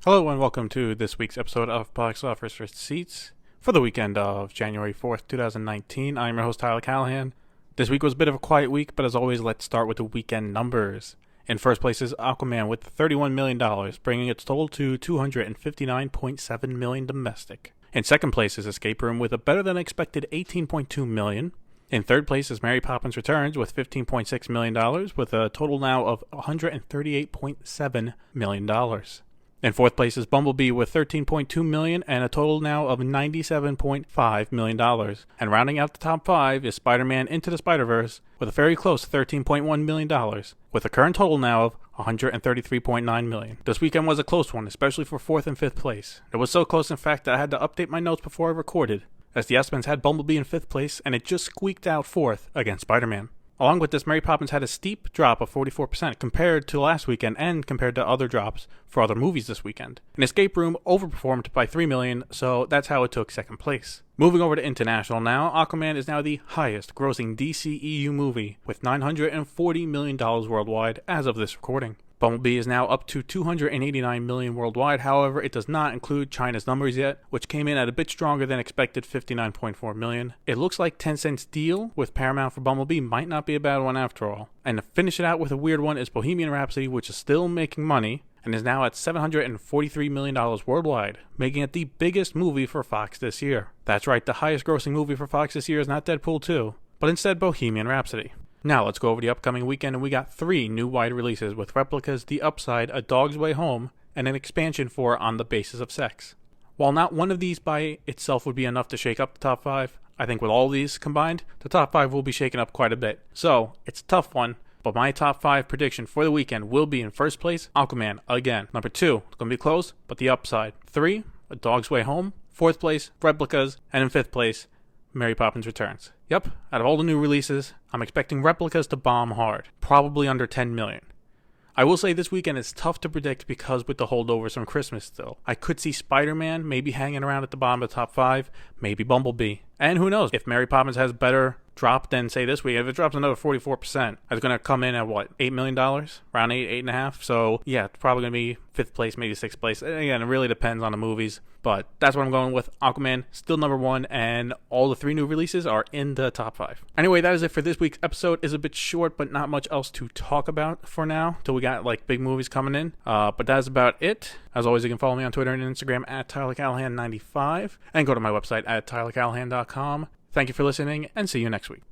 Hello and welcome to this week's episode of Box Office Receipts for the weekend of January 4th, 2019. I'm your host, Tyler Callahan. This week was a bit of a quiet week, but as always, let's start with the weekend numbers. In first place is Aquaman with $31 million, bringing its total to $259.7 million domestic. In second place is Escape Room with a better-than-expected $18.2 million. In third place is Mary Poppins Returns with $15.6 million, with a total now of $138.7 million. In fourth place is Bumblebee with $13.2 million and a total now of $97.5 million. And rounding out the top five is Spider-Man Into the Spider-Verse with a very close $13.1 million, with a current total now of $133.9 million. This weekend was a close one, especially for fourth and fifth place. It was so close, in fact, that I had to update my notes before I recorded, as the Estimates had Bumblebee in fifth place and it just squeaked out fourth against Spider-Man. Along with this, Mary Poppins had a steep drop of 44% compared to last weekend and compared to other drops for other movies this weekend. An Escape Room overperformed by $3 million, so that's how it took second place. Moving over to international now, Aquaman is now the highest grossing DCEU movie with $940 million worldwide as of this recording. Bumblebee is now up to $289 million worldwide. However, it does not include China's numbers yet, which came in at a bit stronger than expected, $59.4 million. It looks like Tencent's deal with Paramount for Bumblebee might not be a bad one after all. And to finish it out with a weird one is Bohemian Rhapsody, which is still making money and is now at $743 million worldwide, making it the biggest movie for Fox this year. That's right, the highest grossing movie for Fox this year is not Deadpool 2, but instead Bohemian Rhapsody. Now let's go over the upcoming weekend, and we got 3 new wide releases with replicas The Upside, A Dog's Way Home, and an expansion for On the Basis of Sex. While not one of these by itself would be enough to shake up the top 5, I think with all these combined, the top 5 will be shaken up quite a bit. So, it's a tough one, but my top 5 prediction for the weekend will be in first place, Aquaman, again. Number 2, it's going to be close, but The Upside. 3, A Dog's Way Home. Fourth place, Replicas. And in fifth place, Mary Poppins Returns. Yep, out of all the new releases, I'm expecting Replicas to bomb hard, probably under 10 million. I will say this weekend is tough to predict because with the holdovers from Christmas still. I could see Spider-Man maybe hanging around at the bottom of the top 5, maybe Bumblebee. And who knows, if Mary Poppins has better drop than, say, this week, if it drops another 44%, it's going to come in at, what, $8 million? Around 8.5? So, yeah, it's probably going to be 5th place, maybe 6th place. And again, it really depends on the movies. But that's what I'm going with. Aquaman, still number 1, and all the 3 new releases are in the top 5. Anyway, that is it for this week's episode. It's a bit short, but not much else to talk about for now, till we got, big movies coming in. But that's about it. As always, you can follow me on Twitter and Instagram at TylerCallahan95, and go to my website at TylerCallahan.com. Thank you for listening, and see you next week.